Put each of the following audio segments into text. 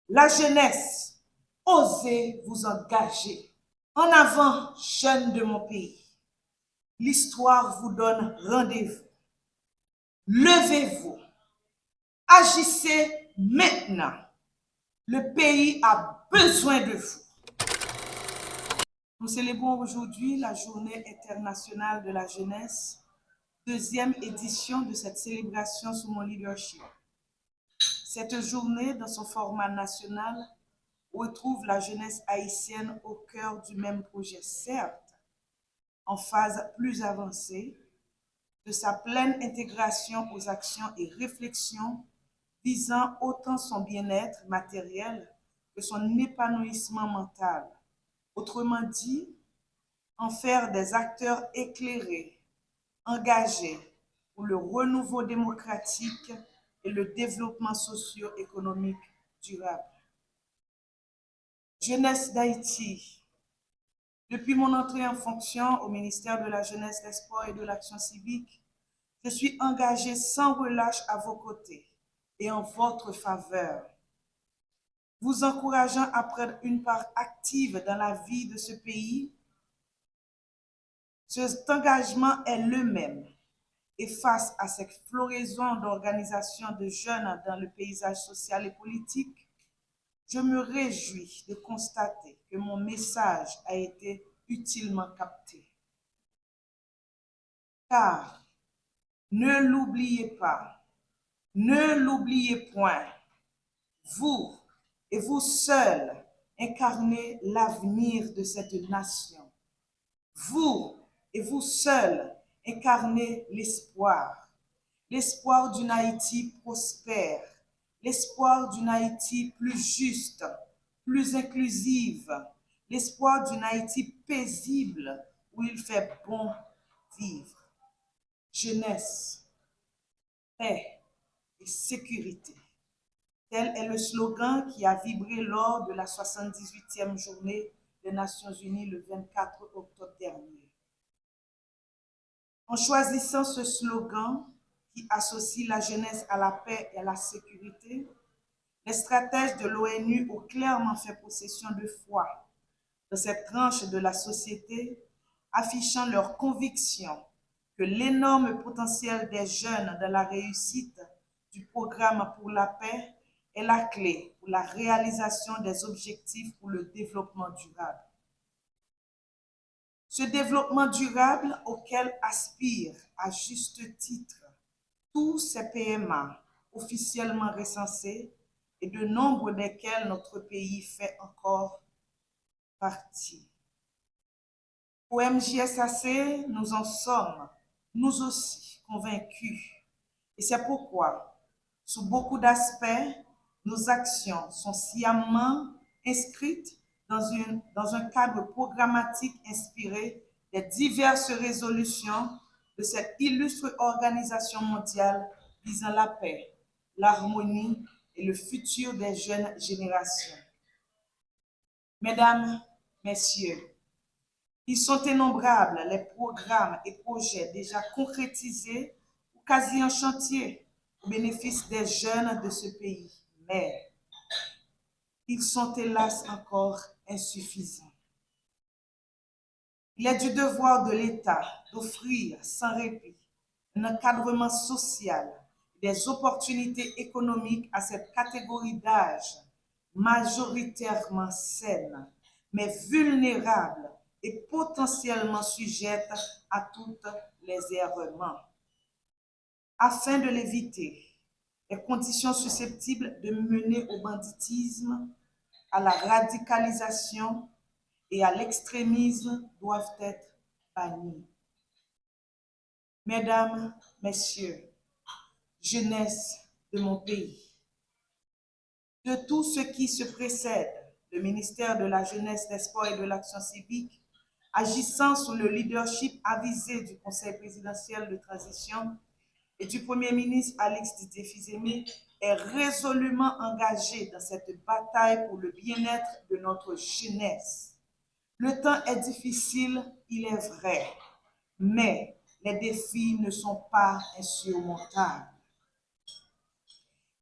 La jeunesse, osez vous engager. En avant, jeunes de mon pays. L'histoire vous donne rendez-vous. Levez-vous. Agissez maintenant. Le pays a besoin de vous. Nous célébrons aujourd'hui la Journée internationale de la jeunesse, deuxième édition de cette célébration sous mon leadership. Cette journée, dans son format national, retrouve la jeunesse haïtienne au cœur du même projet, certes, en phase plus avancée, de sa pleine intégration aux actions et réflexions visant autant son bien-être matériel que son épanouissement mental. Autrement dit, en faire des acteurs éclairés, engagés pour le renouveau démocratique et le développement socio-économique durable. Jeunesse d'Haïti. Depuis mon entrée en fonction au ministère de la Jeunesse, des Sports et de l'Action civique, je suis engagée sans relâche à vos côtés et en votre faveur, vous encourageant à prendre une part active dans la vie de ce pays. Cet engagement est le même. Et face à cette floraison d'organisations de jeunes dans le paysage social et politique, je me réjouis de constater que mon message a été utilement capté. Car, ne l'oubliez pas, ne l'oubliez point, vous et vous seuls incarnez l'avenir de cette nation. Vous et vous seuls incarnez l'espoir. L'espoir d'une Haïti prospère, l'espoir d'une Haïti plus juste, plus inclusive, l'espoir d'une Haïti paisible où il fait bon vivre. Jeunesse, paix et sécurité. Tel est le slogan qui a vibré lors de la 78e journée des Nations Unies le 24 octobre dernier. En choisissant ce slogan qui associe la jeunesse à la paix et à la sécurité, les stratèges de l'ONU ont clairement fait possession de foi dans cette tranche de la société, affichant leur conviction que l'énorme potentiel des jeunes dans la réussite du programme pour la paix est la clé pour la réalisation des objectifs pour le développement durable. Ce développement durable auquel aspirent à juste titre tous ces PMA officiellement recensés et de nombre desquels notre pays fait encore partie. Au MJSAC, nous en sommes, nous aussi, convaincus. Et c'est pourquoi, sous beaucoup d'aspects, nos actions sont sciemment inscrites dans un cadre programmatique inspiré des diverses résolutions de cette illustre organisation mondiale visant la paix, l'harmonie et le futur des jeunes générations. Mesdames, Messieurs, ils sont innombrables les programmes et projets déjà concrétisés ou quasi en chantier au bénéfice des jeunes de ce pays. Mais ils sont hélas encore insuffisants. Il est du devoir de l'État d'offrir sans répit un encadrement social et des opportunités économiques à cette catégorie d'âge majoritairement saine, mais vulnérable et potentiellement sujette à toutes les errements. Afin de l'éviter, les conditions susceptibles de mener au banditisme, à la radicalisation et à l'extrémisme doivent être bannies. Mesdames, Messieurs, jeunesse de mon pays, de tout ce qui se précède, le ministère de la Jeunesse, des Sports et de l'Action civique, agissant sous le leadership avisé du Conseil présidentiel de transition et du Premier ministre Alix Didier Fils-Aimé, est résolument engagé dans cette bataille pour le bien-être de notre jeunesse. Le temps est difficile, il est vrai, mais les défis ne sont pas insurmontables.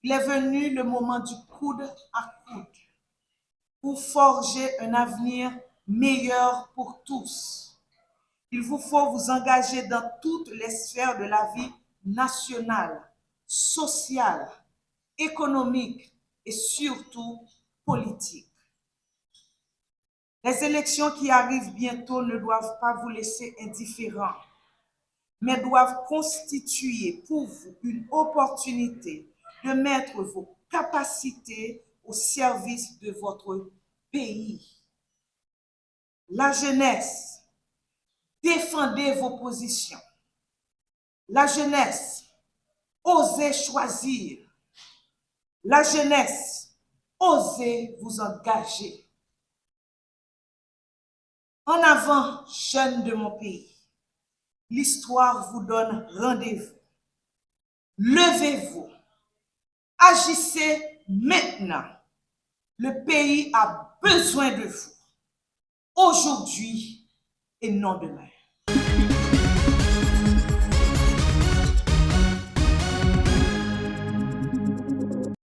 Il est venu le moment du coude à coude pour forger un avenir meilleur pour tous. Il vous faut vous engager dans toutes les sphères de la vie nationale, sociale, économique et surtout politique. Les élections qui arrivent bientôt ne doivent pas vous laisser indifférents, mais doivent constituer pour vous une opportunité de mettre vos capacités au service de votre pays. La jeunesse, défendez vos positions. La jeunesse, osez choisir. La jeunesse, osez vous engager. En avant, jeunes de mon pays. L'histoire vous donne rendez-vous. Levez-vous. Agissez maintenant. Le pays a besoin de vous. Aujourd'hui et non demain.